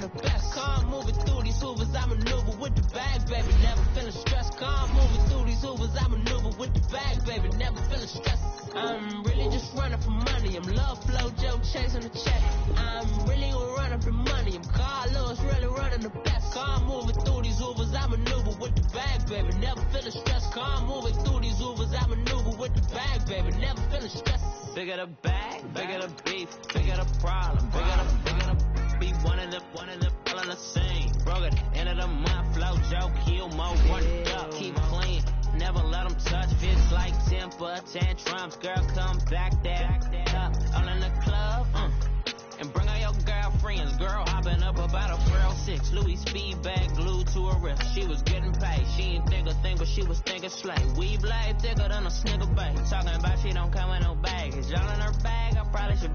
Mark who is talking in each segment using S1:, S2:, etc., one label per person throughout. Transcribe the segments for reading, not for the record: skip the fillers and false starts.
S1: the best. Calm moving through these hoovers, I maneuver with the bag, baby. Never feeling stressed. Calm moving through these hoovers, I maneuver with the bag, baby. Never feeling stressed. I'm really just running for money. I'm love flow, Joe chasing the check. I'm really gonna run up the money. I'm Carlos, really running the best. Calm moving through these hoovers, I maneuver with the bag, baby. Never feeling stressed. Calm moving through these hoovers, I maneuver with the bag, baby. Never feeling stressed. Bigger the bag, bigger the beef, bigger the problem, bigger the beef. One of the all in the same. Broke at the end of the month, flow, Joe, kill, more, one up, keep clean. Never let them touch, fits like temper tantrums. Girl, come back that up. All in the club, and bring all your girlfriends. Girl hopping up about a 406. Louis speed bag glued to her wrist. She was getting paid. She ain't think a thing, but she was thinking slay. We blade thicker than a snigger bag. Talking about she don't come with no baggage. All in her bag, I probably should.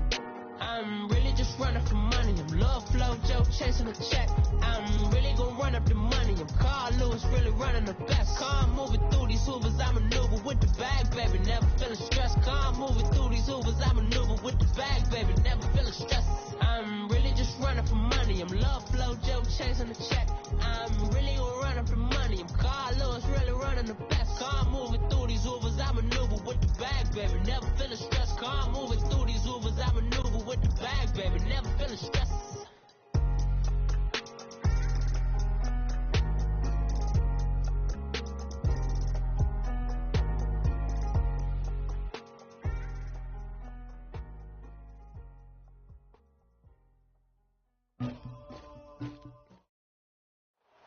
S1: I'm really just running for money. I'm love flow, Joe chasing a check. I'm really gonna run up the money. I'm Carl Lewis, really running the best. Calm moving through these hoovers, I maneuver with the bag, baby. Never feeling stressed. Calm moving through these hoovers, I maneuver with the bag, baby. Never feeling stressed. I'm really just running for money. I'm love flow, Joe chasing the check. I'm really gonna run up the money. I'm Carl Lewis, really running the best. Calm moving through these hoovers, I maneuver with the bag, baby. Never feeling stressed. Calm moving through these hoovers, I maneuver with the bag, baby. Never feeling stressed.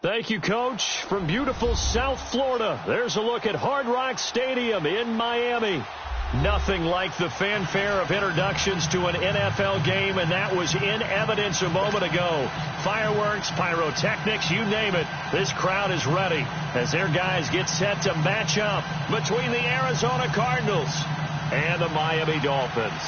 S2: Thank you, Coach. From beautiful South Florida, there's a look at Hard Rock Stadium in Miami. Nothing like the fanfare of introductions to an NFL game, and that was in evidence a moment ago. Fireworks, pyrotechnics, you name it. This crowd is ready as their guys get set to match up between the Arizona Cardinals and the Miami Dolphins.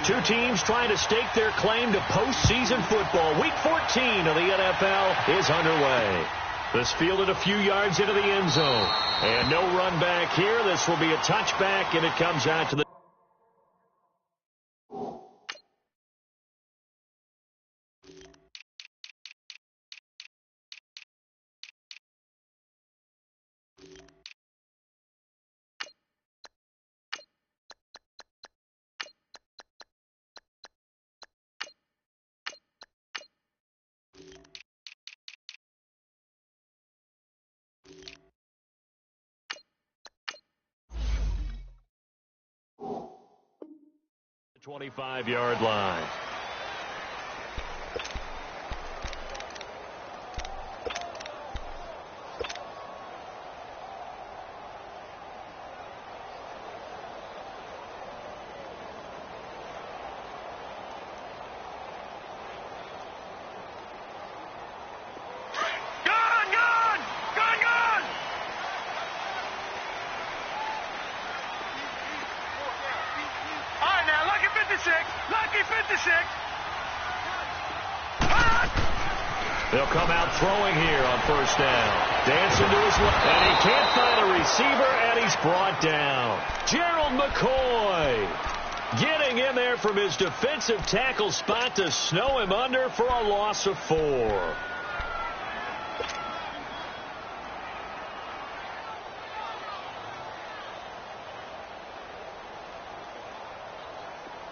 S2: Two teams trying to stake their claim to postseason football. Week 14 of the NFL is underway. This fielded a few yards into the end zone. And no run back here. This will be a touchback, and it comes out to the... the 25-yard line. They'll come out throwing here on first down. Dancing to his left. And he can't find a receiver, and he's brought down. Gerald McCoy getting in there from his defensive tackle spot to snow him under for a loss of 4.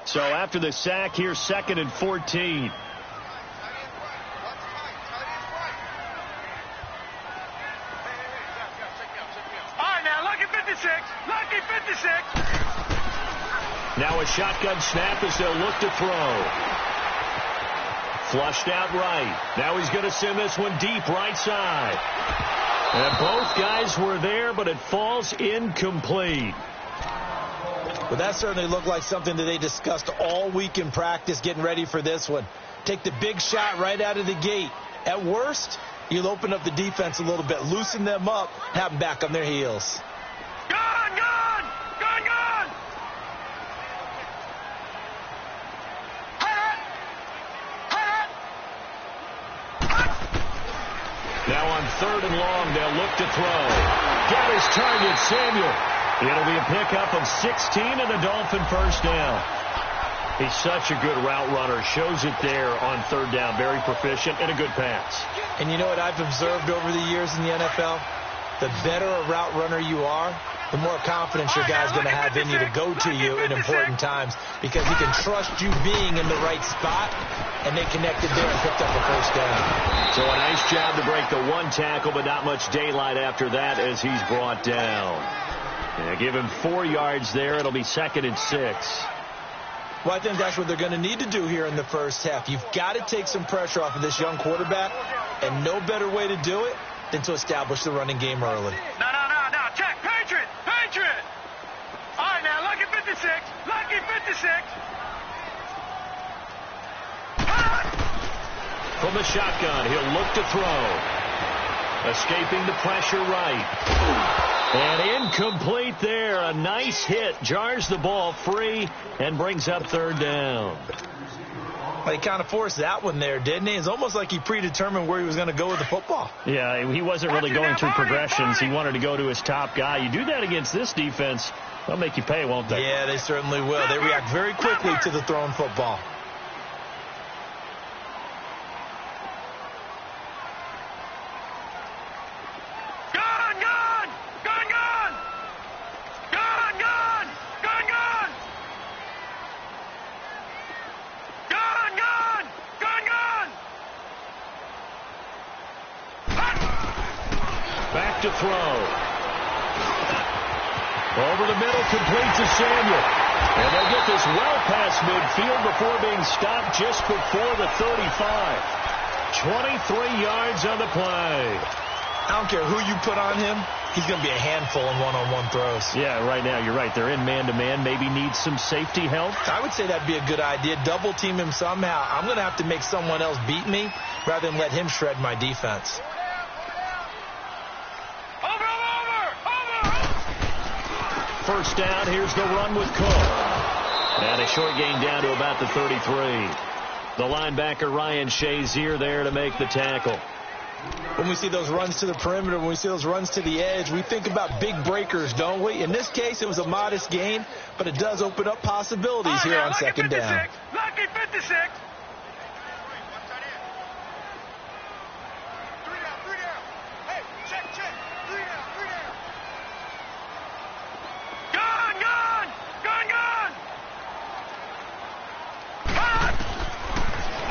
S2: So after the sack, here's 2nd and 14. Now a shotgun snap as they'll look to throw. Flushed out right. Now he's going to send this one deep right side. And both guys were there, but it falls incomplete.
S3: But that certainly looked like something that they discussed all week in practice getting ready for this one. Take the big shot right out of the gate. At worst, you'll open up the defense a little bit, loosen them up, have them back on their heels.
S2: Now on 3rd and long, they'll look to throw. Got his target, Samuel. It'll be a pickup of 16 and a Dolphin first down. He's such a good route runner. Shows it there on third down. Very proficient and a good pass.
S3: And you know what I've observed over the years in the NFL? The better a route runner you are, the more confidence your guy's going to have in you to go to you in important times because he can trust you being in the right spot, and they connected there and picked up a first down.
S2: So a nice job to break the one tackle, but not much daylight after that as he's brought down. Yeah, give him 4 yards there. It'll be 2nd and 6.
S3: Well, I think that's what they're going to need to do here in the first half. You've got to take some pressure off of this young quarterback, and no better way to do it than to establish the running game early.
S4: No. Check. Patriot. All right, now, lucky 56.
S2: From the shotgun, he'll look to throw. Escaping the pressure right. And incomplete there. A nice hit. Jars the ball free and brings up third down.
S3: Well, he kind of forced that one there, didn't he? It's almost like he predetermined where he was going to go with the football.
S2: Yeah, he wasn't really going through progressions. He wanted to go to his top guy. You do that against this defense, they'll make you pay, won't they?
S3: Yeah, they certainly will. They react very quickly to the thrown football.
S2: Back to throw. Over the middle, complete to Samuel. And they'll get this well past midfield before being stopped just before the 35. 23 yards on the play.
S3: I don't care who you put on him. He's going to be a handful in one-on-one throws.
S2: Yeah, right now, you're right. They're in man-to-man. Maybe need some safety help.
S3: I would say that'd be a good idea. Double team him somehow. I'm going to have to make someone else beat me rather than let him shred my defense.
S2: First down, here's the run with Cook. And a short gain down to about the 33. The linebacker, Ryan Shazier, there to make the tackle.
S3: When we see those runs to the perimeter, when we see those runs to the edge, we think about big breakers, don't we? In this case, it was a modest gain, but it does open up possibilities here on second down.
S4: Lucky 56.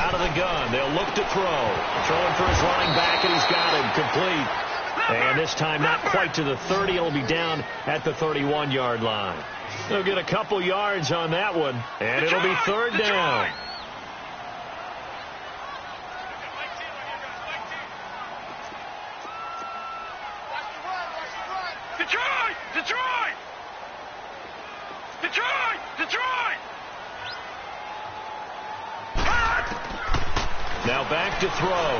S2: Out of the gun, they'll look to throw. Throwing for his running back, and he's got him complete. And this time not quite to the 30. It'll be down at the 31-yard line. They'll get a couple yards on that one, and it'll be third down.
S4: Detroit!
S2: Now back to throw.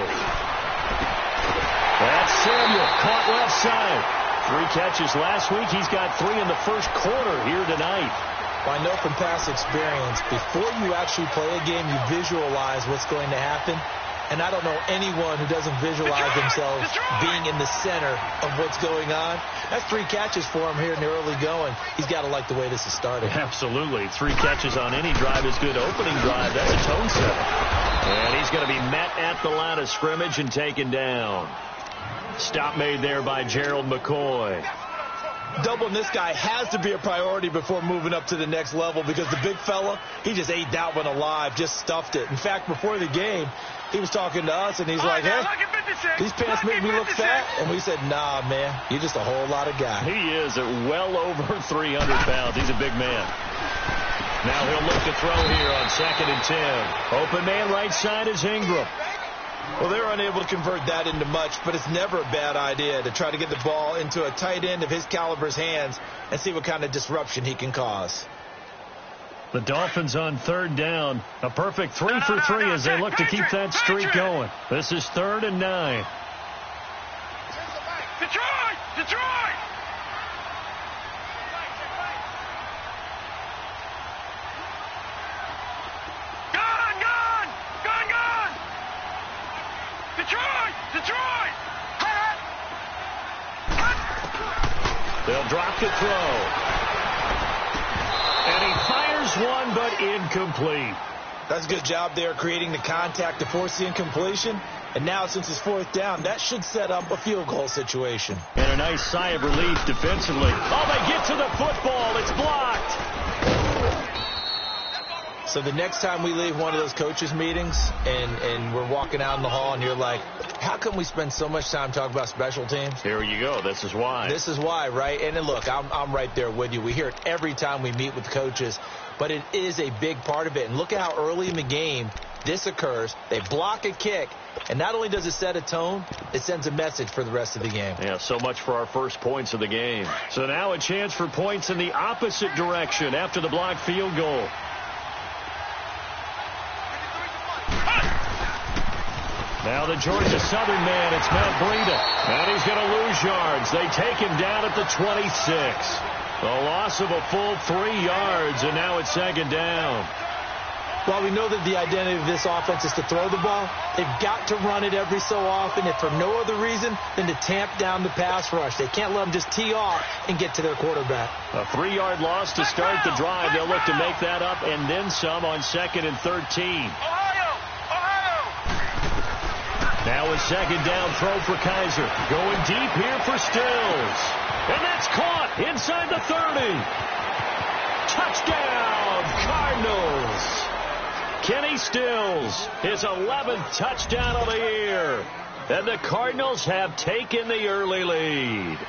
S2: That's Samuel, caught left side. 3 catches last week. He's got 3 in the first quarter here tonight.
S3: Well, I know from past experience, before you actually play a game, you visualize what's going to happen. And I don't know anyone who doesn't visualize themselves being in the center of what's going on. That's 3 catches for him here in the early going. He's got to like the way this is starting.
S2: Absolutely. 3 catches on any drive is good. Opening drive, that's a tone setter. And he's going to be met at the line of scrimmage and taken down. Stop made there by Gerald McCoy.
S3: Doubling this guy has to be a priority before moving up to the next level because the big fella, he just ate that one alive, just stuffed it. In fact, before the game, he was talking to us, and he's like, hey, these pants make me look fat. And we said, nah, man, you're just a whole lot of guy.
S2: He is at well over 300 pounds. He's a big man. Now he'll look to throw here on 2nd and 10. Open man right side is Ingram.
S3: Well, they're unable to convert that into much, but it's never a bad idea to try to get the ball into a tight end of his caliber's hands and see what kind of disruption he can cause.
S2: The Dolphins on third down. A perfect 3 for 3 as they look to keep that streak going. This is 3rd and 9.
S4: Detroit! Detroit!
S2: They'll drop to throw. And he fires one, but incomplete.
S3: That's a good job there creating the contact to force the incompletion. And now, since it's 4th down, that should set up a field goal situation.
S2: And a nice sigh of relief defensively. Oh, they get to the football. It's blocked.
S3: So the next time we leave one of those coaches' meetings and we're walking out in the hall and you're like, how come we spend so much time talking about special teams?
S2: Here you go. This is why.
S3: This is why, right? And then look, I'm right there with you. We hear it every time we meet with coaches, but it is a big part of it. And look at how early in the game this occurs. They block a kick, and not only does it set a tone, it sends a message for the rest of the game.
S2: Yeah, so much for our first points of the game. So now a chance for points in the opposite direction after the blocked field goal. Now the Georgia Southern man, it's Matt Breida. And he's going to lose yards. They take him down at the 26. A loss of a full 3 yards, and now it's 2nd down.
S3: While we know that the identity of this offense is to throw the ball, they've got to run it every so often, if for no other reason than to tamp down the pass rush. They can't let them just tee off and get to their quarterback.
S2: A 3-yard loss to start the drive. They'll look to make that up and then some on 2nd and 13. Now a 2nd down throw for Kaiser. Going deep here for Stills. And that's caught inside the 30. Touchdown, Cardinals. Kenny Stills, his 11th touchdown of the year. And the Cardinals have taken the early lead.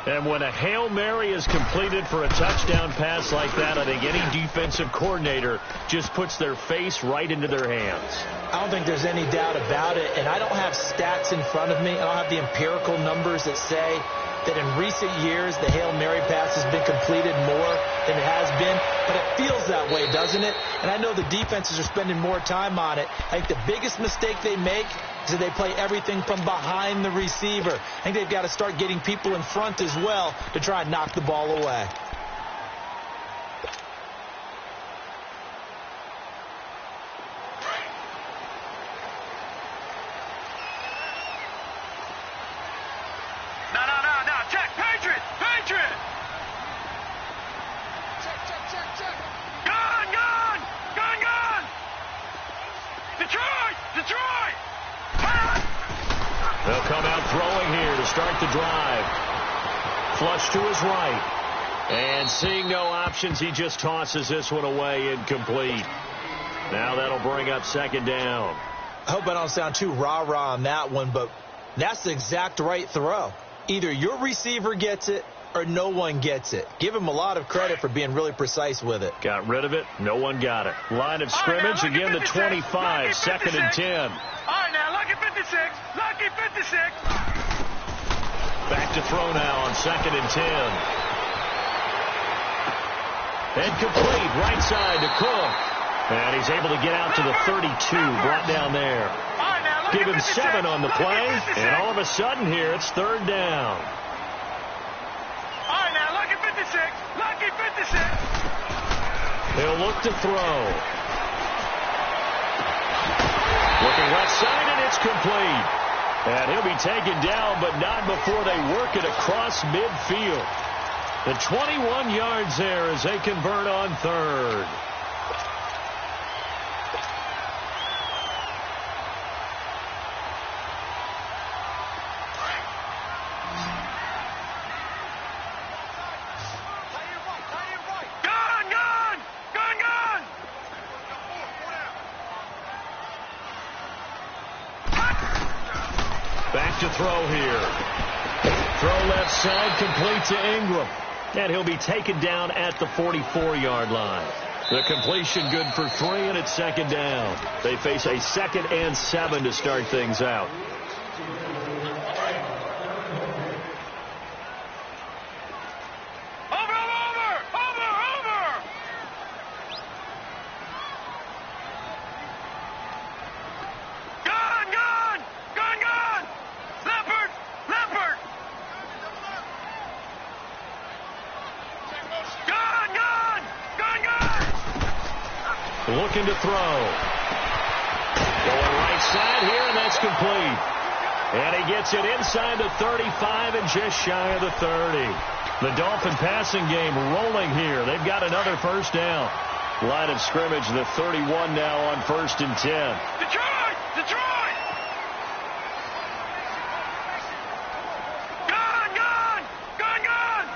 S2: And when a Hail Mary is completed for a touchdown pass like that, I think any defensive coordinator just puts their face right into their hands.
S3: I don't think there's any doubt about it, and I don't have stats in front of me. I don't have the empirical numbers that say that in recent years the Hail Mary pass has been completed more than it has been, but it feels that way, doesn't it? And I know the defenses are spending more time on it. I think the biggest mistake they make is that they play everything from behind the receiver. I think they've got to start getting people in front as well to try and knock the ball away.
S4: No. Check. Patriot. Check. Gun. Detroit.
S2: They'll come out throwing here to start the drive. Flush to his right. And seeing no options, he just tosses this one away, incomplete. Now that'll bring up 2nd down.
S3: I hope I don't sound too rah-rah on that one, but that's the exact right throw. Either your receiver gets it or no one gets it. Give him a lot of credit for being really precise with it.
S2: Got rid of it. No one got it. Line of scrimmage, again the 25, 2nd and 10.
S4: All right, now, lucky 56.
S2: Back to throw now on 2nd and 10. And complete, right side to Cook. And he's able to get out to the 32, brought down there. Give him 7 on the play, and all of a sudden here, it's 3rd down.
S4: All right, now, lucky 56.
S2: He'll look to throw. Looking left side, and it's complete. And he'll be taken down, but not before they work it across midfield. The 21 yards there as they convert on 3rd. Back to throw here. Throw left side, complete to Ingram. And he'll be taken down at the 44-yard line. The completion good for 3, and it's 2nd down. They face a 2nd and 7 to start things out. Looking to throw. Going right side here, and that's complete. And he gets it inside the 35 and just shy of the 30. The Dolphin passing game rolling here. They've got another first down. Line of scrimmage, the 31 now on 1st and 10.
S4: Detroit! Detroit! Gone! Gone! Gone! Gone!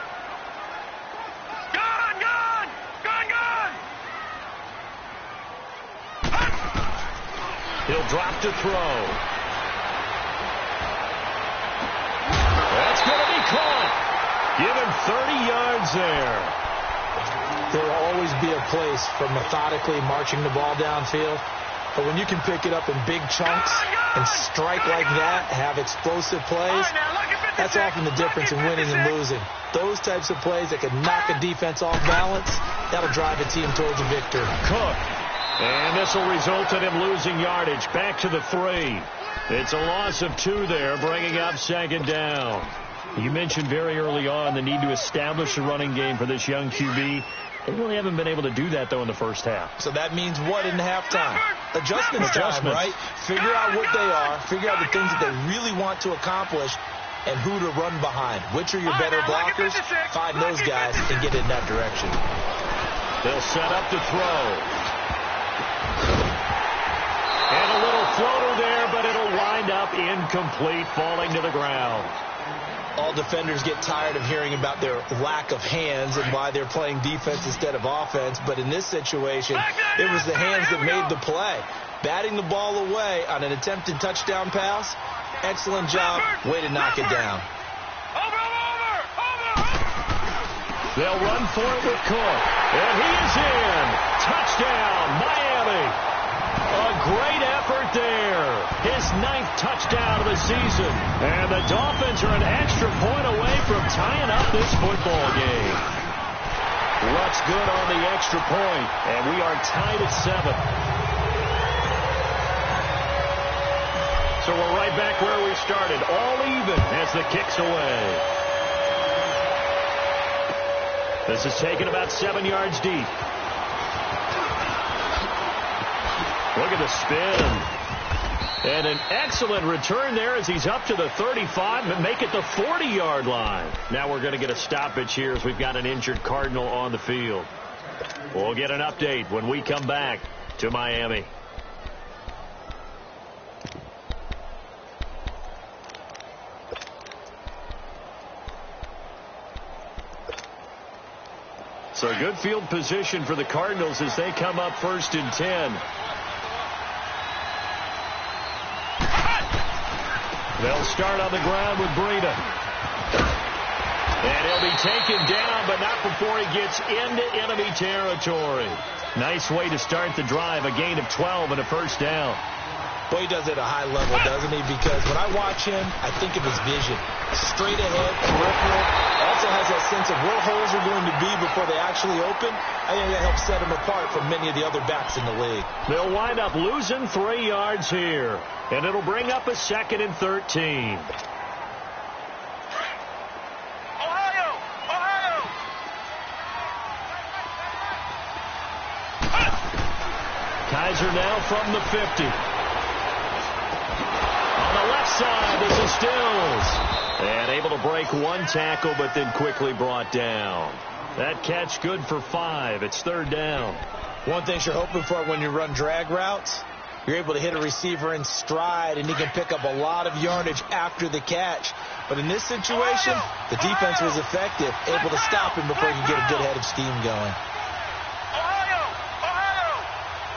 S4: Gone! Gone! Gone! Gone!
S2: He'll drop to throw. That's going to be caught. Give him 30 yards there.
S3: There will always be a place for methodically marching the ball downfield. But when you can pick it up in big chunks and strike like that, have explosive plays, that's often the difference in winning and losing. Those types of plays that can knock a defense off balance, that'll drive a team towards a victory.
S2: Cook. And this will result in him losing yardage. Back to the 3. It's a loss of 2 there, bringing up 2nd down. You mentioned very early on the need to establish a running game for this young QB. They really haven't been able to do that, though, in the first half.
S3: So that means what in halftime? Adjustments time, right? Figure out what they are. Figure out the things that they really want to accomplish and who to run behind. Which are your better blockers? Find those guys and get in that direction.
S2: They'll set up to throw. And a little floater there, but it'll wind up incomplete, falling to the ground.
S3: All defenders get tired of hearing about their lack of hands and why they're playing defense instead of offense. But in this situation, it was the hands that made the play. Batting the ball away on an attempted touchdown pass, excellent job. Way to knock it down.
S2: They'll run for it with Cook. And he is in. Touchdown, Miami. A great effort there. His 9th touchdown of the season. And the Dolphins are an extra point away from tying up this football game. Luck's good on the extra point, and we are tied at 7. So we're right back where we started, all even as the kick's away. This is taken about 7 yards deep. Look at the spin. And an excellent return there as he's up to the 35 and make it the 40-yard line. Now we're going to get a stoppage here as we've got an injured Cardinal on the field. We'll get an update when we come back to Miami. So good field position for the Cardinals as they come up 1st and 10. They'll start on the ground with Breida. And he'll be taken down, but not before he gets into enemy territory. Nice way to start the drive, a gain of 12 and a first down.
S3: Boy, he does it at a high level, doesn't he? Because when I watch him, I think of his vision. Straight ahead, peripheral. Also has that sense of where holes are going to be before they actually open. I think that helps set him apart from many of the other backs in the league.
S2: They'll wind up losing 3 yards here. And it'll bring up a 2nd and 13.
S4: Ohio! Ohio!
S2: Kaiser now from the 50. On the left side, this is Stills. And able to break 1 tackle, but then quickly brought down. That catch good for 5. It's 3rd down.
S3: One thing you're hoping for when you run drag routes, you're able to hit a receiver in stride, and he can pick up a lot of yardage after the catch. But in this situation, the defense was effective, able to stop him before he could get a good head of steam going.
S4: Ohio! Ohio!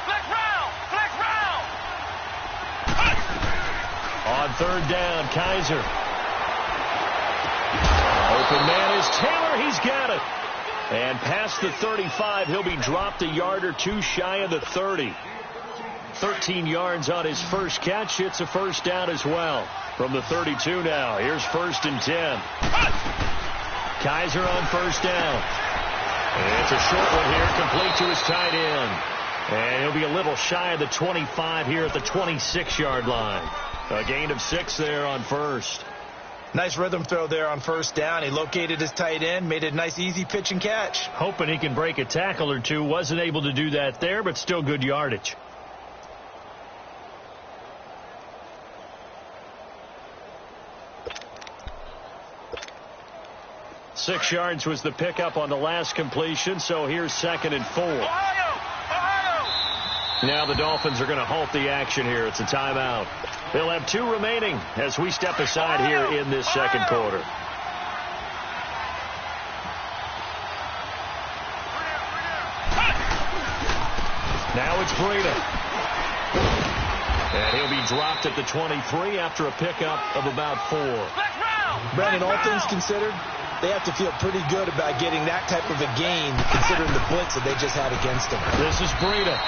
S4: Flex round! Flex round!
S2: On 3rd down, Kaiser. Open man is Taylor. He's got it. And past the 35, he'll be dropped a yard or 2 shy of the 30. 13 yards on his first catch. It's a first down as well. From the 32 now. Here's 1st and 10. Kaiser on 1st down. And it's a short one here, complete to his tight end. And he'll be a little shy of the 25 here at the 26-yard line. A gain of 6 there on 1st.
S3: Nice rhythm throw there on 1st down. He located his tight end, made it a nice easy pitch and catch.
S2: Hoping he can break a tackle or 2. Wasn't able to do that there, but still good yardage. 6 yards was the pickup on the last completion, so here's 2nd and 4. Now the Dolphins are going to halt the action here. It's a timeout. They'll have 2 remaining as we step aside here in this second quarter. Now it's Breida. And he'll be dropped at the 23 after a pickup of about 4.
S3: Brandon, all things considered, they have to feel pretty good about getting that type of a gain considering the blitz that they just had against them.
S2: This is Breida.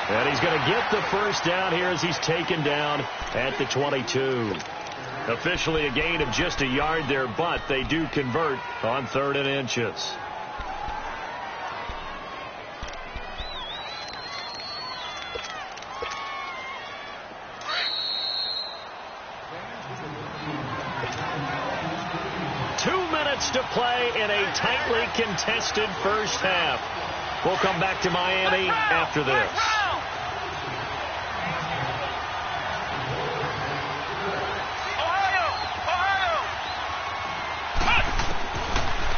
S2: And he's going to get the first down here as he's taken down at the 22. Officially a gain of just a yard there, but they do convert on 3rd and inches. To play in a tightly contested first half. We'll come back to Miami after this.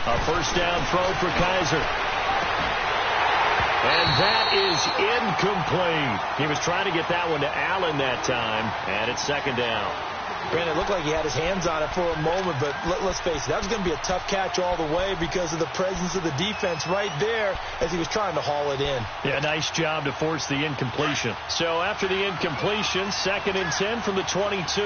S2: A first down throw for Kaiser. And that is incomplete. He was trying to get that one to Allen that time, and it's 2nd down.
S3: Brandon, it looked like he had his hands on it for a moment, but let's face it, that was going to be a tough catch all the way because of the presence of the defense right there as he was trying to haul it in.
S2: Yeah, nice job to force the incompletion. So after the incompletion, 2nd and 10 from the 22.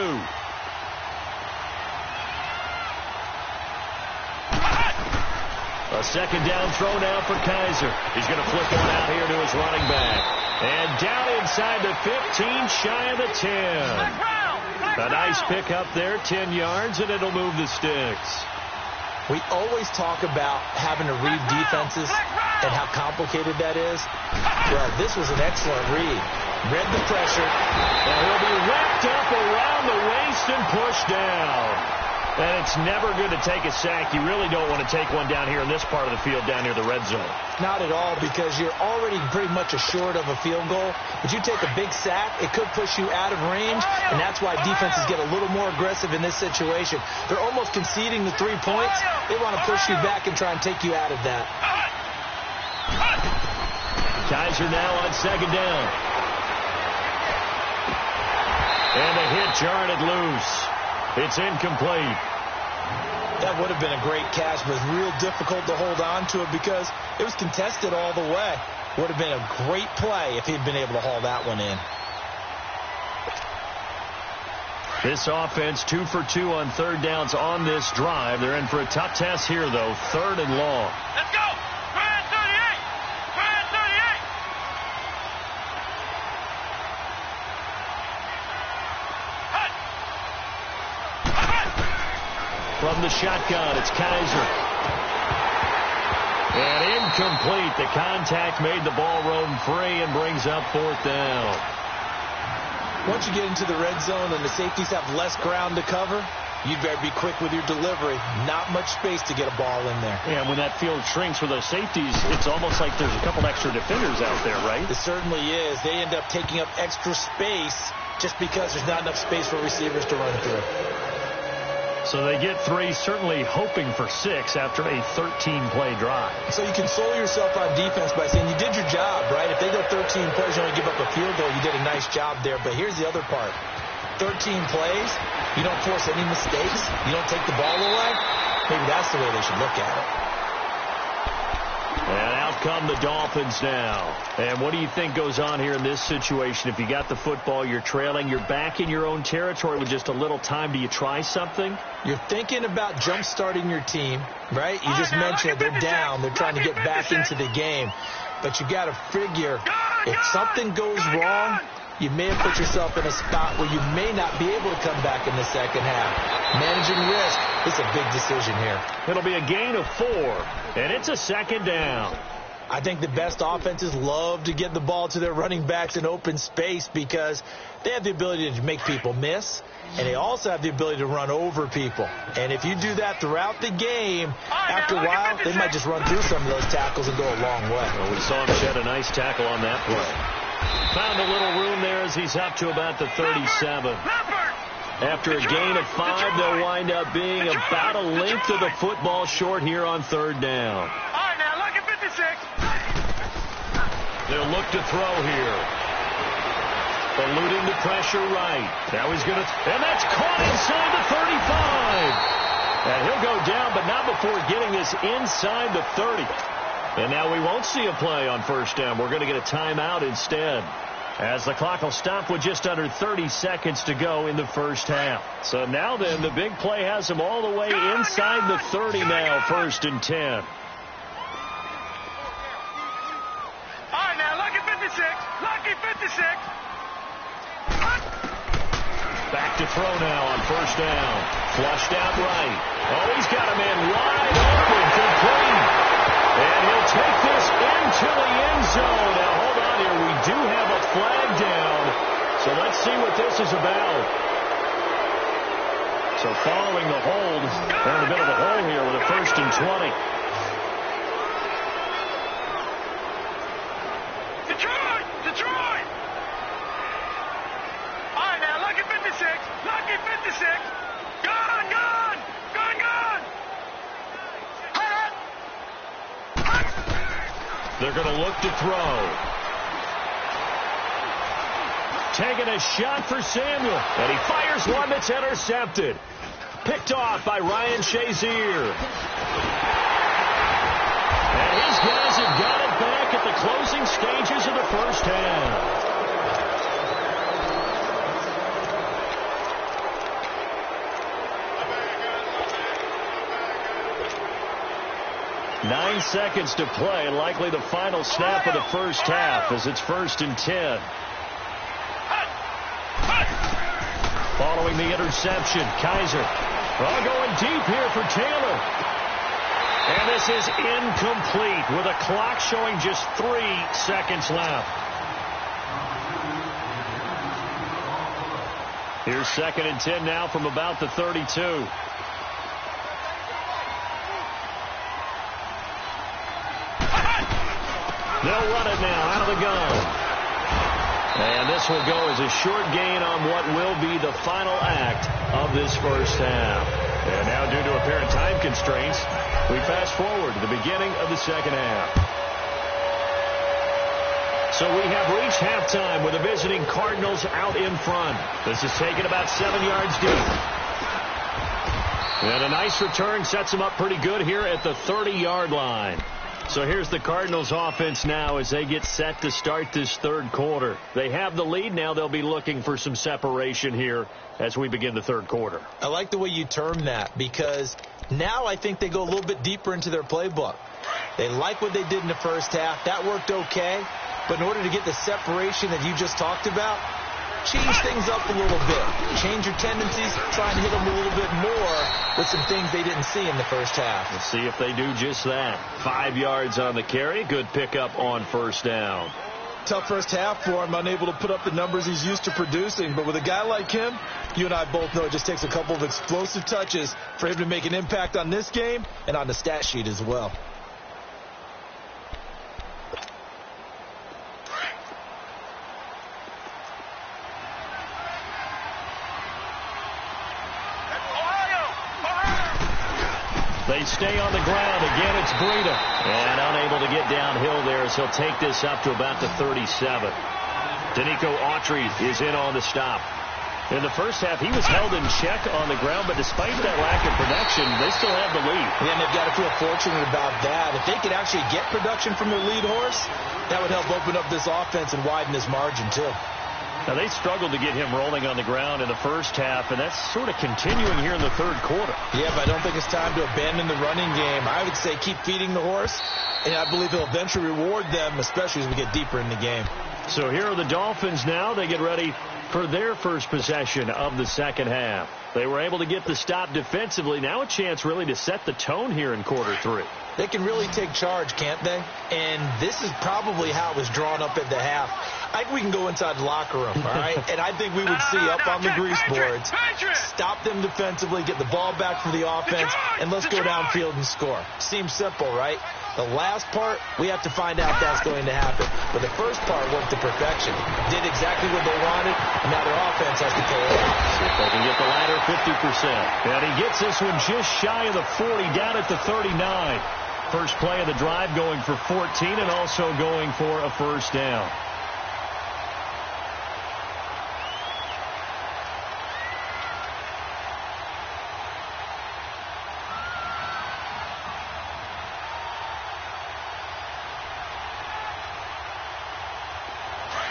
S2: A 2nd down throw now for Kaiser. He's going to flip one out here to his running back. And down inside the 15, shy of the 10. A nice pickup there, 10 yards, and it'll move the sticks.
S3: We always talk about having to read defenses and how complicated that is. Well, this was an excellent read. Read the pressure.
S2: And he'll be wrapped up around the waist and pushed down. And it's never good to take a sack. You really don't want to take one down here in this part of the field, down near the red zone.
S3: Not at all, because you're already pretty much assured of a field goal. But you take a big sack, it could push you out of range, and that's why defenses get a little more aggressive in this situation. They're almost conceding the 3 points. They want to push you back and try and take you out of that.
S2: Kaiser now on 2nd down. And the hit jarred it loose. It's incomplete.
S3: That would have been a great catch, but it's real difficult to hold on to it because it was contested all the way. Would have been a great play if he'd been able to haul that one in.
S2: This offense 2 for 2 on 3rd downs on this drive. They're in for a tough test here, though. 3rd and long.
S4: Let's go! 38! 38!
S2: From the shotgun, it's Kaiser. And incomplete. The contact made the ball roam free and brings up 4th down.
S3: Once you get into the red zone and the safeties have less ground to cover, you'd better be quick with your delivery. Not much space to get a ball in there.
S2: Yeah, when that field shrinks for those safeties, it's almost like there's a couple extra defenders out there, right?
S3: It certainly is. They end up taking up extra space just because there's not enough space for receivers to run through.
S2: So they get 3, certainly hoping for 6 after a 13-play drive.
S3: So you console yourself on defense by saying you did your job, right? If they go 13 plays, you only give up a field goal, you did a nice job there. But here's the other part. 13 plays, you don't force any mistakes, you don't take the ball away. Maybe that's the way they should look at it.
S2: And out come the Dolphins now. And what do you think goes on here in this situation? If you got the football, you're trailing, you're back in your own territory with just a little time. Do you try something?
S3: You're thinking about jump-starting your team, right? You just mentioned they're down. They're trying to get back into the game. But you got to figure if something goes wrong, you may have put yourself in a spot where you may not be able to come back in the second half. Managing risk is a big decision here.
S2: It'll be a gain of 4, and it's a 2nd down.
S3: I think the best offenses love to get the ball to their running backs in open space because they have the ability to make people miss, and they also have the ability to run over people. And if you do that throughout the game, after a while, they might just run through some of those tackles and go a long way.
S2: Well, we saw him shed a nice tackle on that play. Found a little room there as he's up to about the 37. After a gain of 5, they'll wind up being about a length of the football short here on third down.
S4: All right, now, look at 56.
S2: They'll look to throw here. Eluding the pressure right. Now he's going to... And that's caught inside the 35. And he'll go down, but not before getting this inside the 30. And now we won't see a play on first down. We're going to get a timeout instead, as the clock will stop with just under 30 seconds to go in the first half. So now then, the big play has them all the way inside the 30 now, 1st and 10.
S4: All right, now, look at 56. Lucky 56.
S2: Back to throw now on first down. Flushed out right. Oh, he's got a man wide open, complete. And he'll take this into the end zone. Now, hold on here. We do have a flag down. So let's see what this is about. So following the hold, they're in a bit of a hole here with a 1st and 20.
S4: Detroit! Detroit! All right, now, look at 56. Lucky 56. Gone, gone! Gone, gone!
S2: They're going to look to throw. Taking a shot for Samuel. And he fires one that's intercepted. Picked off by Ryan Shazier. And his guys have got it back at the closing stages of the first half. Nine seconds to play, likely the final snap of the first half as it's 1st and 10. Following the interception, Kaiser. Going deep here for Taylor. And this is incomplete with a clock showing just 3 seconds left. Here's 2nd and 10 now from about the 32. They'll run it now out of the gun. And this will go as a short gain on what will be the final act of this first half. And now, due to apparent time constraints, we fast forward to the beginning of the second half. So we have reached halftime with the visiting Cardinals out in front. This is taken about 7 yards deep. And a nice return sets them up pretty good here at the 30-yard line. So here's the Cardinals offense now as they get set to start this third quarter. They have the lead. Now they'll be looking for some separation here as we begin the third quarter.
S3: I like the way you term that, because now I think they go a little bit deeper into their playbook. They like what they did in the first half. That worked okay. But in order to get the separation that you just talked about, change things up a little bit. Change your tendencies. Try and hit them a little bit more with some things they didn't see in the first half.
S2: Let's see if they do just that. 5 yards on the carry. Good pickup on first down.
S3: Tough first half for him, unable to put up the numbers he's used to producing. But with a guy like him, you and I both know it just takes a couple of explosive touches for him to make an impact on this game and on the stat sheet as well.
S2: They stay on the ground. Again, it's Breida. And unable to get downhill there as he'll take this up to about the 37. Danico Autry is in on the stop. In the first half, he was held in check on the ground, but despite that lack of production, they still have the lead.
S3: Yeah, and they've got to feel fortunate about that. If they could actually get production from their lead horse, that would help open up this offense and widen this margin, too.
S2: Now, they struggled to get him rolling on the ground in the first half, and that's sort of continuing here in the third quarter.
S3: Yeah, but I don't think it's time to abandon the running game. I would say keep feeding the horse, and I believe he'll eventually reward them, especially as we get deeper in the game.
S2: So here are the Dolphins now. They get ready for their first possession of the second half. They were able to get the stop defensively. Now a chance really to set the tone here in quarter three.
S3: They can really take charge, can't they? And this is probably how it was drawn up at the half. I think we can go inside the locker room, all right? And I think we would see up on the grease boards, stop them defensively, get the ball back for the offense, and let's go downfield and score. Seems simple, right? The last part, we have to find out that's going to happen. But the first part worked to perfection. Did exactly what they wanted, and now their offense has to pull it out.
S2: If they can get the latter, 50%. And he gets this one just shy of the 40, down at the 39. First play of the drive, going for 14 and also going for a first down.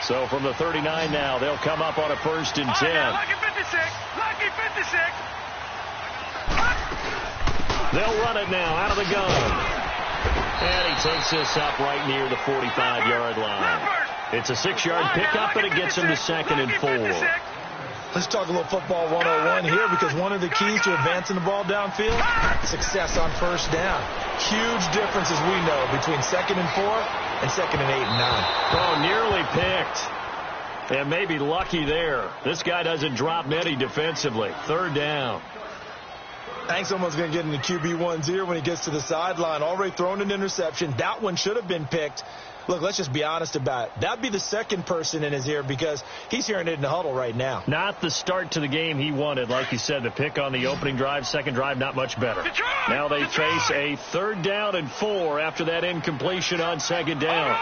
S2: So from the 39 now, they'll come up on a 1st and 10.
S4: Lucky 56. Lucky 56.
S2: They'll run it now out of the gun. And he takes this up right near the 45-yard line. It's a 6-yard pickup, and it gets him to 2nd and 4.
S3: Let's talk a little football 101 here, because one of the keys to advancing the ball downfield, success on first down. Huge difference, as we know, between 2nd and 4 and 2nd and 8 and 9.
S2: Oh, nearly picked. And maybe lucky there. This guy doesn't drop many defensively. 3rd down.
S3: I think someone's going to get into QB1's ear when he gets to the sideline. Already thrown an interception. That one should have been picked. Look, let's just be honest about it. That'd be the second person in his ear, because he's hearing it in the huddle right now.
S2: Not the start to the game he wanted. Like you said, the pick on the opening drive, second drive, not much better. Now they face a 3rd down and 4 after that incompletion on 2nd down.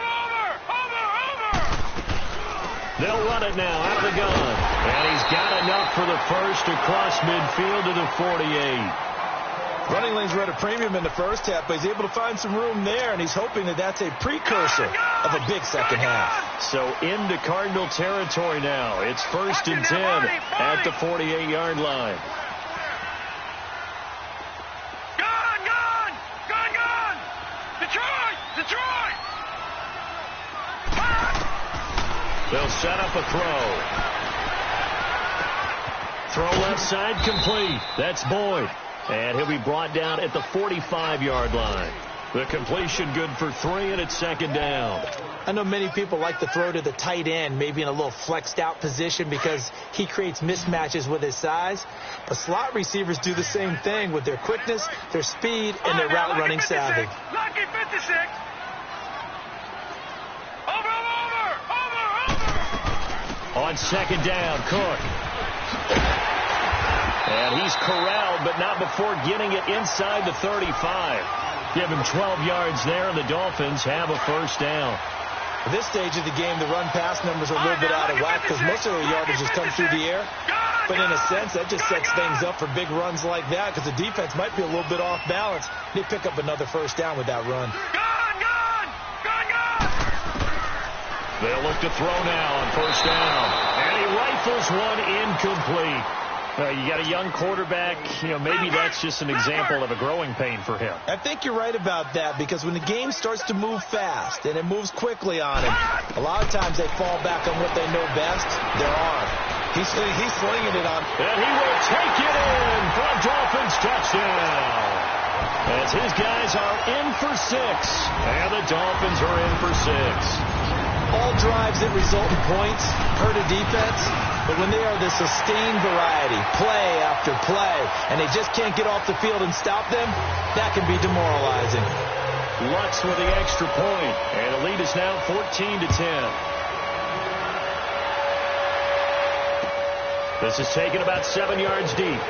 S2: They'll run it now out of the gun. And he's got enough for the first across midfield to the 48.
S3: Running lanes were at a premium in the first half, but he's able to find some room there, and he's hoping that that's a precursor of a big second half.
S2: So into Cardinal territory now. It's 1st and 10 at the 48-yard line.
S4: Gun! Detroit!
S2: They'll set up a throw. Throw left side, complete. That's Boyd. And he'll be brought down at the 45-yard line. The completion good for 3, and it's 2nd down.
S3: I know many people like to throw to the tight end, maybe in a little flexed out position, because he creates mismatches with his size. But slot receivers do the same thing with their quickness, their speed, and their route running savvy.
S4: Lucky 56. Over.
S2: On 2nd down, Cook. And he's corralled, but not before getting it inside the 35. Give him 12 yards there, and the Dolphins have a first down.
S3: At this stage of the game, the run-pass numbers are a little bit out of whack, because most of their yardage has come through the air. But in a sense, that just sets things up for big runs like that, because the defense might be a little bit off balance. They pick up another first down with that run.
S2: They'll look to throw now on 1st down. And he rifles one incomplete. You got a young quarterback. Maybe that's just an example of a growing pain for him.
S3: I think you're right about that, because when the game starts to move fast and it moves quickly on him, a lot of times they fall back on what they know best, their arm. He's slinging it on.
S2: And he will take it in for a Dolphins touchdown. As his guys are in for 6. And the Dolphins are in for 6.
S3: All drives that result in points hurt a defense, but when they are the sustained variety, play after play, and they just can't get off the field and stop them, that can be demoralizing.
S2: Lutz with the extra point, and the lead is now 14-10. This is taken about 7 yards deep.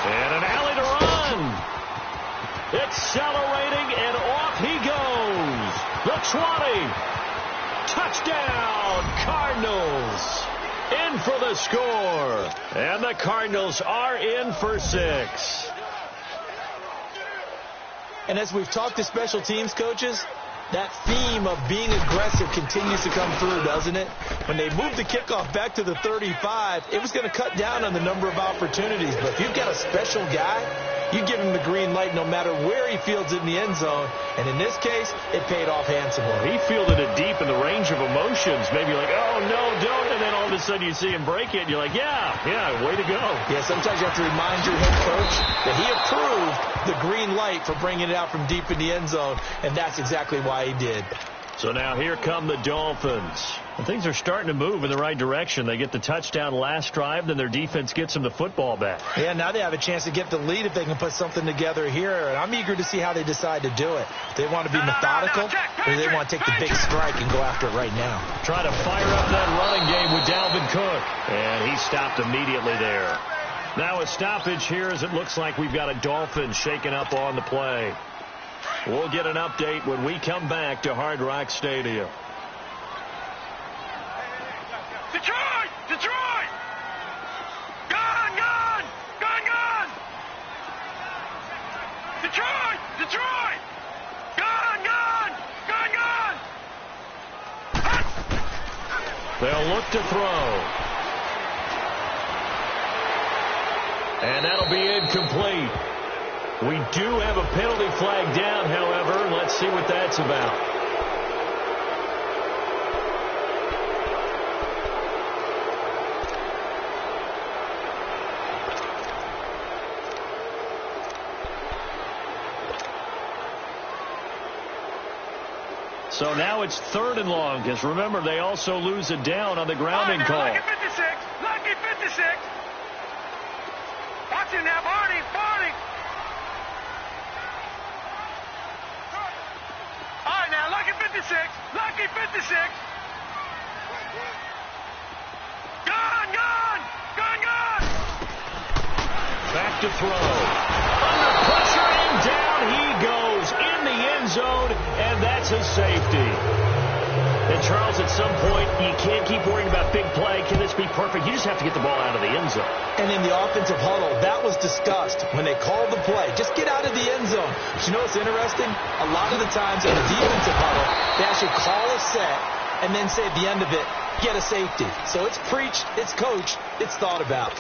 S2: And an alley to run. Accelerating, and off he goes. The 20. Touchdown, Cardinals. In for the score. And the Cardinals are in for 6.
S3: And as we've talked to special teams coaches, that theme of being aggressive continues to come through, doesn't it? When they moved the kickoff back to the 35, it was going to cut down on the number of opportunities. But if you've got a special guy, you give him the green light no matter where he fields it in the end zone. And in this case, it paid off handsomely.
S2: He fielded it deep in the range of emotions. Maybe like, oh, no, don't. And then all of a sudden you see him break it, and you're like, yeah, way to go.
S3: Yeah, sometimes you have to remind your head coach that he approved the green light for bringing it out from deep in the end zone, and that's exactly why he did.
S2: So now here come the Dolphins. And things are starting to move in the right direction. They get the touchdown last drive, then their defense gets them the football back.
S3: Yeah, now they have a chance to get the lead if they can put something together here. And I'm eager to see how they decide to do it. Do they want to be methodical, or do they want to take the big strike and go after it right now?
S2: Try to fire up that running game with Dalvin Cook. And he stopped immediately there. Now a stoppage here as it looks like we've got a Dolphin shaking up on the play. We'll get an update when we come back to Hard Rock Stadium.
S4: Detroit! Detroit! Gun! Gun! Gun! Gun! Detroit! Detroit! Gun! Gun! Gun! Gun!
S2: They'll look to throw. And that'll be incomplete. We do have a penalty flag down, however. Let's see what that's about. So now it's 3rd and long, because remember, they also lose a down on the grounding call.
S4: Lucky 56! Lucky 56! Watch it now, Barney! Barney! All right, now, Lucky 56! Lucky 56! Gun! Gun! Gun! Gun!
S2: Back to throw. Under pressure, and down he goes in the end zone, and that's a safety. And, Charles, at some point, you can't keep worrying about big play. Can this be perfect? You just have to get the ball out of the end zone.
S3: And in the offensive huddle, that was discussed when they called the play. Just get out of the end zone. But you know what's interesting? A lot of the times in the defensive huddle, they actually call a set and then say at the end of it, get a safety. So it's preached, it's coached, it's thought about.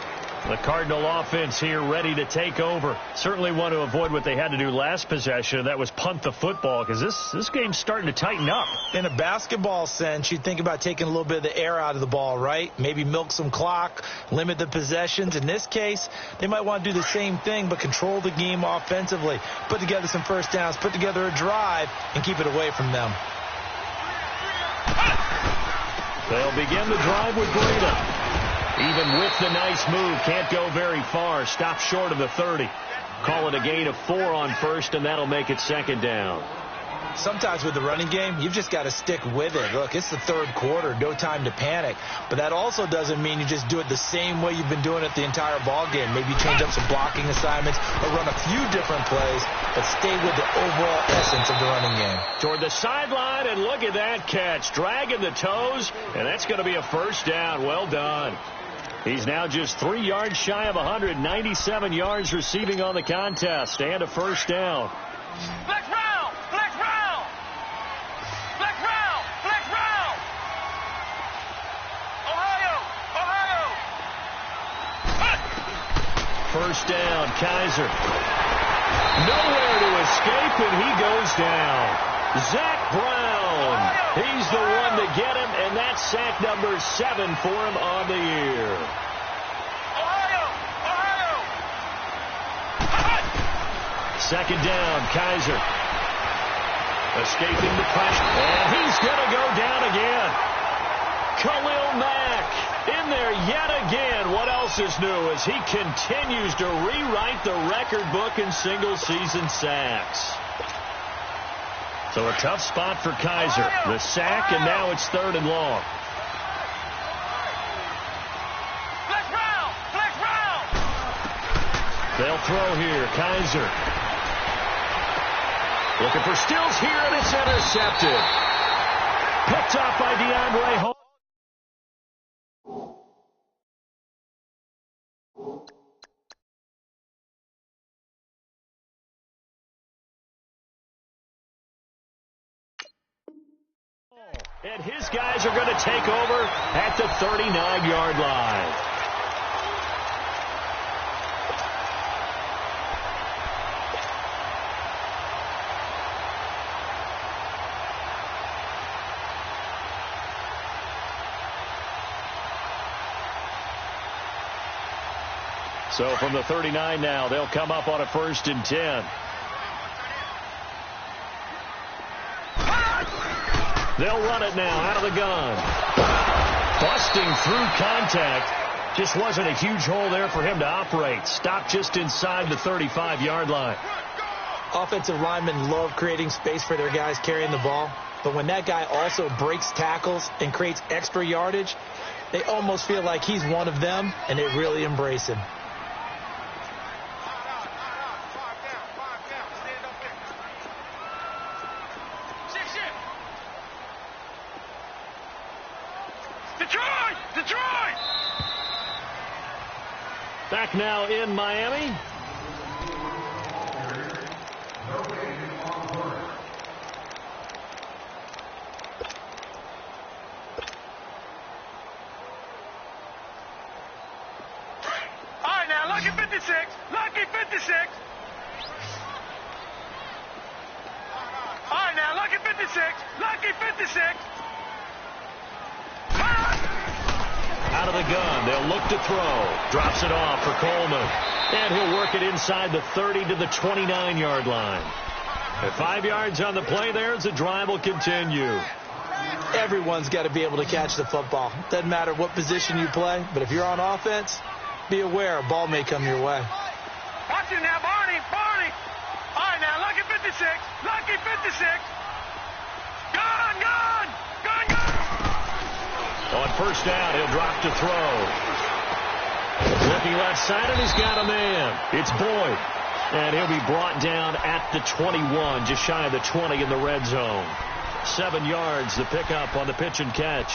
S2: The Cardinal offense here ready to take over. Certainly want to avoid what they had to do last possession. That was punt the football, because this game's starting to tighten up.
S3: In a basketball sense, you think about taking a little bit of the air out of the ball, right? Maybe milk some clock, limit the possessions. In this case, they might want to do the same thing, but control the game offensively. Put together some first downs, put together a drive, and keep it away from them.
S2: They'll begin the drive with Breida. Even with the nice move, can't go very far. Stop short of the 30. Call it a gain of 4 on first, and that'll make it 2nd down.
S3: Sometimes with the running game, you've just got to stick with it. Look, it's the 3rd quarter, no time to panic. But that also doesn't mean you just do it the same way you've been doing it the entire ball game. Maybe change up some blocking assignments or run a few different plays, but stay with the overall essence of the running game.
S2: Toward the sideline, and look at that catch. Dragging the toes, and that's going to be a first down. Well done. He's now just 3 yards shy of 197 yards receiving on the contest, and a first down.
S4: Flex round! Flex round! Flex round! Flex round! Ohio! Ohio!
S2: First down, Kaiser. Nowhere to escape, and he goes down. Zach Brown. He's the one to get him, and that's sack number 7 for him on the year.
S4: Ohio! Ohio!
S2: 2nd down, Kaiser. Escaping the pressure, and he's going to go down again. Khalil Mack in there yet again. What else is new as he continues to rewrite the record book in single-season sacks. So a tough spot for Kaiser. The sack, and now it's 3rd and long.
S4: Flex round! Flex round!
S2: They'll throw here. Kaiser. Looking for Stills here, and it's intercepted. Picked off by DeAndre Hall. And his guys are going to take over at the 39-yard line. So from the 39 now, they'll come up on a 1st and 10. They'll run it now out of the gun. Busting through contact. Just wasn't a huge hole there for him to operate. Stopped just inside the 35-yard line.
S3: Offensive linemen love creating space for their guys carrying the ball. But when that guy also breaks tackles and creates extra yardage, They almost feel like he's one of them, and they really embrace him.
S4: Detroit!
S2: Back now in Miami.
S4: All right, now, lucky 56. Lucky 56. All right, now, lucky 56. Lucky 56.
S2: Out of the gun, they'll look to throw. Drops it off for Coleman. And he'll work it inside the 30 to the 29-yard line. At 5 yards on the play there, the drive will continue.
S3: Everyone's got to be able to catch the football. Doesn't matter what position you play, but if you're on offense, be aware a ball may come your way.
S4: Watch it now, Barney. All right, now, lucky 56. Lucky 56. Gone.
S2: On first down, he'll drop to throw. Looking left side, and he's got a man. It's Boyd. And he'll be brought down at the 21, just shy of the 20 in the red zone. 7 yards, the pickup on the pitch and catch.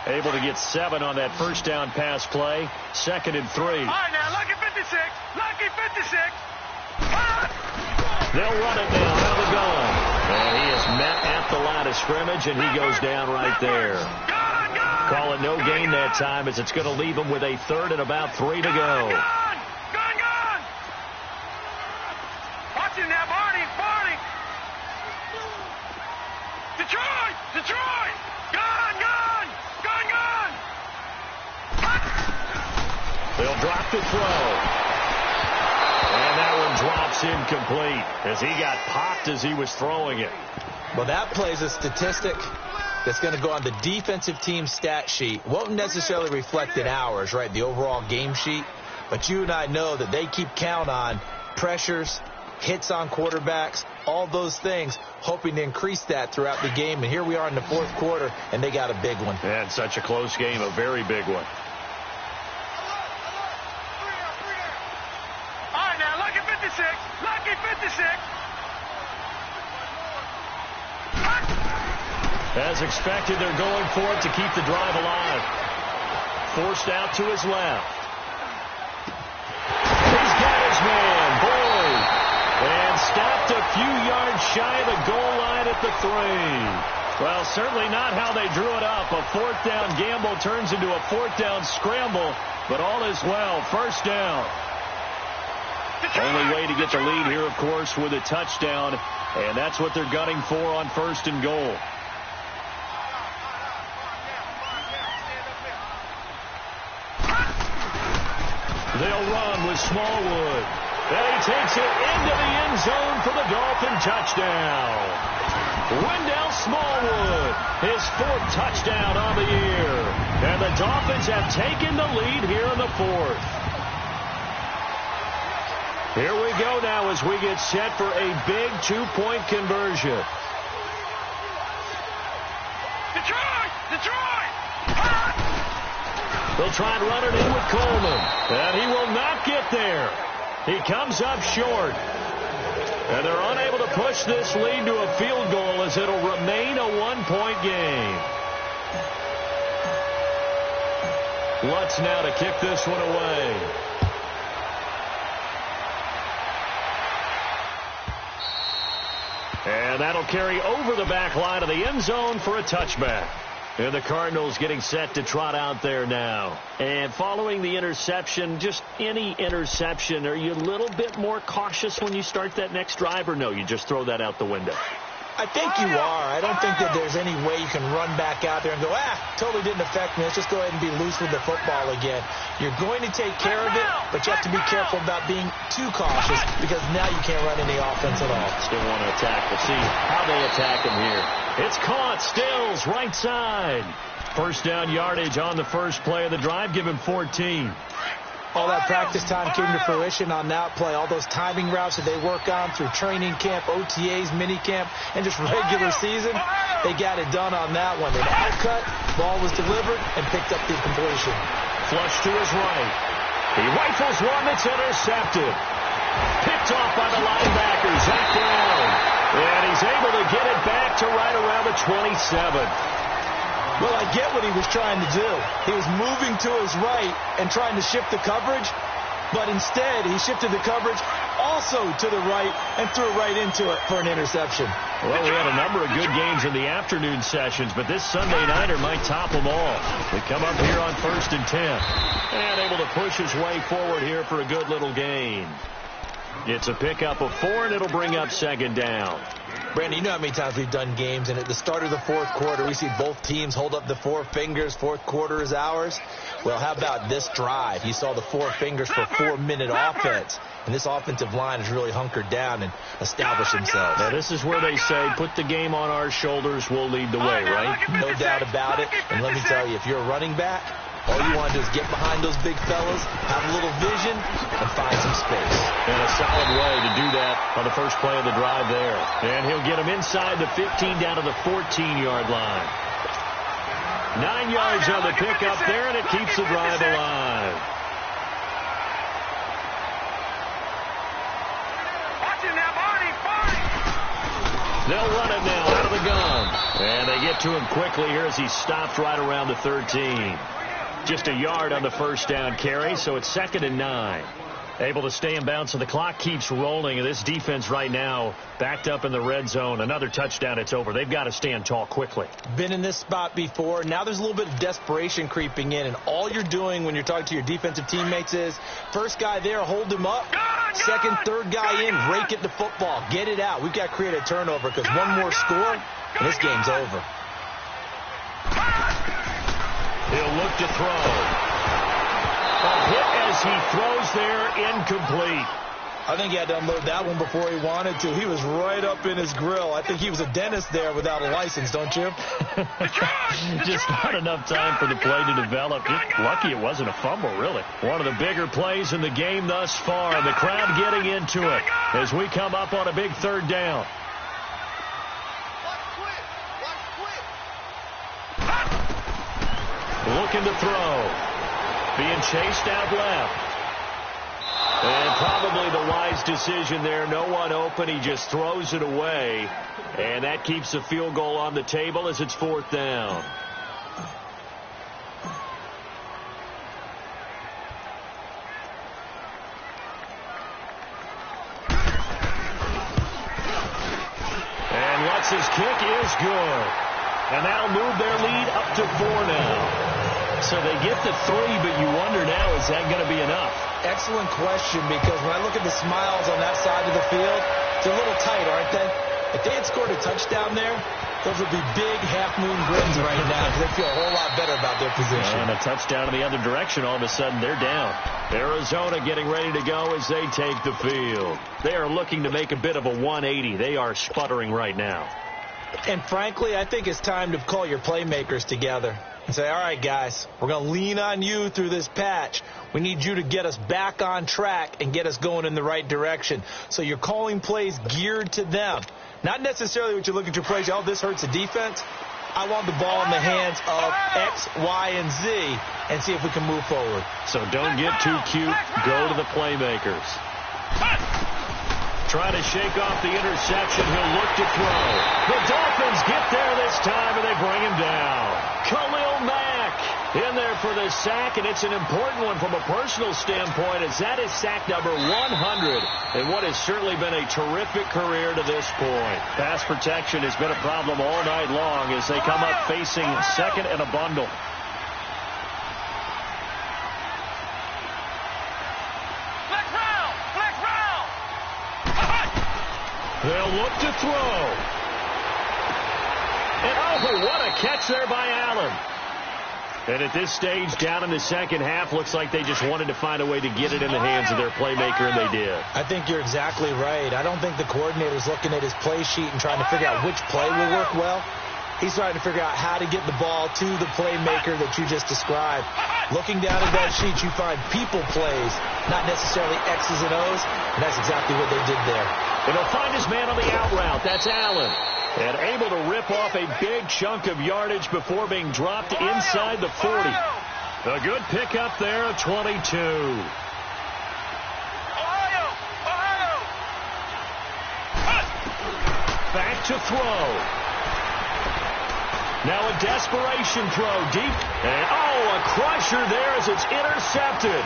S2: Able to get 7 on that first down pass play. 2nd and 3.
S4: All right, now, lucky 56. Lucky 56.
S2: They'll run it now out of the gun. And he is met at the line of scrimmage, and he goes down right there. Call it no gain that time, as it's going to leave him with a 3rd and about 3 to go.
S4: Gone. Watch it now, Barney. Detroit. Gone.
S2: They'll drop the throw. And that one drops incomplete as he got popped as he was throwing it.
S3: Well, that plays a statistic that's going to go on the defensive team stat sheet. Won't necessarily reflect in ours, right, the overall game sheet. But you and I know that they keep count on pressures, hits on quarterbacks, all those things, hoping to increase that throughout the game. And here we are in the 4th quarter, and they got a big one.
S2: And such a close game, a very big one.
S4: Lucky 56.
S2: As expected, they're going for it to keep the drive alive. Forced out to his left. He's got his man, Boyd. And stopped a few yards shy of the goal line at the 3. Well, certainly not how they drew it up. A 4th down gamble turns into a 4th down scramble, but all is well. First down. Only way to get the lead here, of course, with a touchdown, and that's what they're gunning for on 1st and goal. They'll run with Smallwood. And he takes it into the end zone for the Dolphin touchdown. Wendell Smallwood, his 4th touchdown on the year. And the Dolphins have taken the lead here in the 4th. Here we go now as we get set for a big 2-point conversion.
S4: Detroit!
S2: They'll try and run it in with Coleman. And he will not get there. He comes up short. And they're unable to push this lead to a field goal as it'll remain a 1-point game. Lutz now to kick this one away. And that'll carry over the back line of the end zone for a touchback. And the Cardinals getting set to trot out there now. And following the interception, just any interception, are you a little bit more cautious when you start that next drive, or no, you just throw that out the window?
S3: I think you are. I don't think that there's any way you can run back out there and go, totally didn't affect me. Let's just go ahead and be loose with the football again. You're going to take care of it, but you have to be careful about being too cautious because now you can't run any offense at all.
S2: Still want to attack. We'll see how they attack him here. It's caught. Stills, right side. First down yardage on the first play of the drive. Give him 14.
S3: all that practice time came to fruition on that play. All those timing routes that they work on through training camp, OTAs, mini camp, and just regular season, they got it done on that one. An outcut, ball was delivered, and picked up the completion.
S2: Flush to his right. He rifles one that's intercepted. Picked off by the linebacker, Zach Brown. And he's able to get it back to right around the 27.
S3: Well, I get what he was trying to do. He was moving to his right and trying to shift the coverage, but instead he shifted the coverage also to the right and threw right into it for an interception.
S2: Well, we had a number of good games in the afternoon sessions, but this Sunday nighter might top them all. We come up here on 1st and 10. And able to push his way forward here for a good little gain. It's a pickup of 4, and it'll bring up 2nd down.
S3: Brandon, you know how many times we've done games, and at the start of the 4th quarter, we see both teams hold up the 4 fingers, 4th quarter is ours. Well, how about this drive? You saw the 4 fingers for 4-minute offense, and this offensive line has really hunkered down and established themselves.
S2: Now, this is where they say, put the game on our shoulders, we'll lead the way, right?
S3: No doubt about it, and let me tell you, if you're a running back, all you want to do is get behind those big fellas, have a little vision, and find some space.
S2: And a solid way to do that on the first play of the drive there. And he'll get him inside the 15 down to the 14-yard line. 9 yards on the pickup there, and it keeps the drive alive.
S4: Watch it now, Barney.
S2: They'll run it now out of the gun. And they get to him quickly here as he stopped right around the 13. Just a yard on the first down carry, so it's 2nd and 9. Able to stay in bounds, so the clock keeps rolling, and this defense right now backed up in the red zone. Another touchdown, it's over. They've got to stand tall quickly.
S3: Been in this spot before. Now there's a little bit of desperation creeping in, and all you're doing when you're talking to your defensive teammates is, first guy there, hold him up. Second, third guy in, rake it to football. Get it out. We've got to create a turnover because one more score, and this game's over.
S2: He'll look to throw. A hit as he throws there, incomplete.
S3: I think he had to unload that one before he wanted to. He was right up in his grill. I think he was a dentist there without a license, don't you?
S2: Just not enough time for the play to develop. Lucky it wasn't a fumble, really. One of the bigger plays in the game thus far, and the crowd getting into it as we come up on a big 3rd down. Looking to throw. Being chased out left. And probably the wise decision there. No one open. He just throws it away. And that keeps the field goal on the table as it's 4th down. And Lutz's kick is good. And that'll move their lead up to 4 now. So they get the 3, but you wonder now, is that going to be enough?
S3: Excellent question, because when I look at the smiles on that side of the field, they're a little tight, aren't they? If they had scored a touchdown there, those would be big half-moon grins right now because they feel a whole lot better about their position.
S2: And a touchdown in the other direction, all of a sudden they're down. Arizona getting ready to go as they take the field. They are looking to make a bit of a 180. They are sputtering right now.
S3: And frankly, I think it's time to call your playmakers together and say, all right, guys, we're going to lean on you through this patch. We need you to get us back on track and get us going in the right direction. So you're calling plays geared to them. Not necessarily what you look at your plays, oh, this hurts the defense. I want the ball in the hands of X, Y, and Z and see if we can move forward.
S2: So don't get too cute. Go to the playmakers. Trying to shake off the interception. He'll look to throw. The Dolphins get there this time, and they bring him down. Khalil Mack in there for the sack, and it's an important one from a personal standpoint, as that is sack number 100 in what has certainly been a terrific career to this point. Pass protection has been a problem all night long as they come up facing second and a bundle. They'll look to throw. And oh, what a catch there by Allen. And at this stage, down in the second half, looks like they just wanted to find a way to get it in the hands of their playmaker, and they did.
S3: I think you're exactly right. I don't think the coordinator's looking at his play sheet and trying to figure out which play will work well. He's trying to figure out how to get the ball to the playmaker that you just described. Looking down at that sheet, you find people plays, not necessarily X's and O's, and that's exactly what they did there.
S2: And he'll find his man on the out route. That's Allen. And able to rip off a big chunk of yardage before being dropped inside the 40. A good pickup there of 22. Back to throw. Now a desperation throw deep. And, a crusher there as it's intercepted.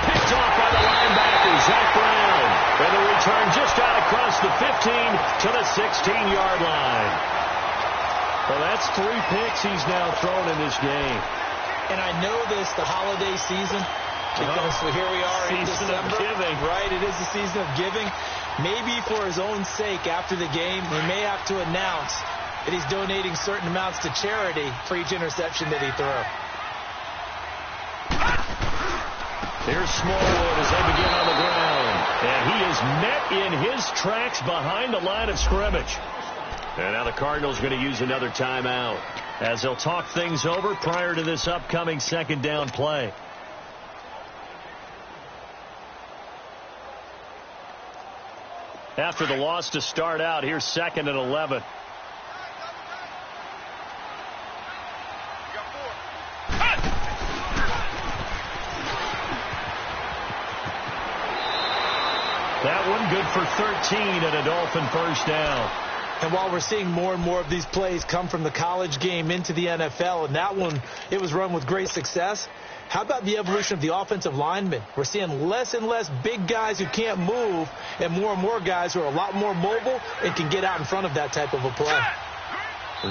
S2: Picked off by the linebacker, Zach Brown. And the return just out across the 15 to the 16-yard line. Well, that's 3 picks he's now thrown in this game.
S3: And I know this, the holiday season, because here we are in December.
S2: Season of giving.
S3: Right, it is the season of giving. Maybe for his own sake after the game, he may have to announce that he's donating certain amounts to charity for each interception that he throws.
S2: Here's Smallwood as they begin on the ground. And he is met in his tracks behind the line of scrimmage. And now the Cardinals going to use another timeout as they'll talk things over prior to this upcoming second down play. After the loss to start out, here's 2nd and 11. That one good for 13 and a Dolphin first down.
S3: And while we're seeing more and more of these plays come from the college game into the NFL, and that one, it was run with great success, how about the evolution of the offensive linemen? We're seeing less and less big guys who can't move and more guys who are a lot more mobile and can get out in front of that type of a play.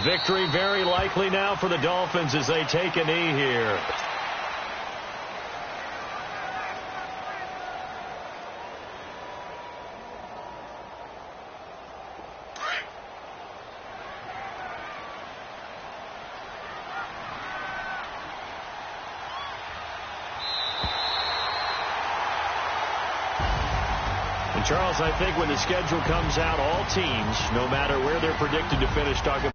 S2: Victory very likely now for the Dolphins as they take a knee here. Charles, I think when the schedule comes out, all teams, no matter where they're predicted to finish, talking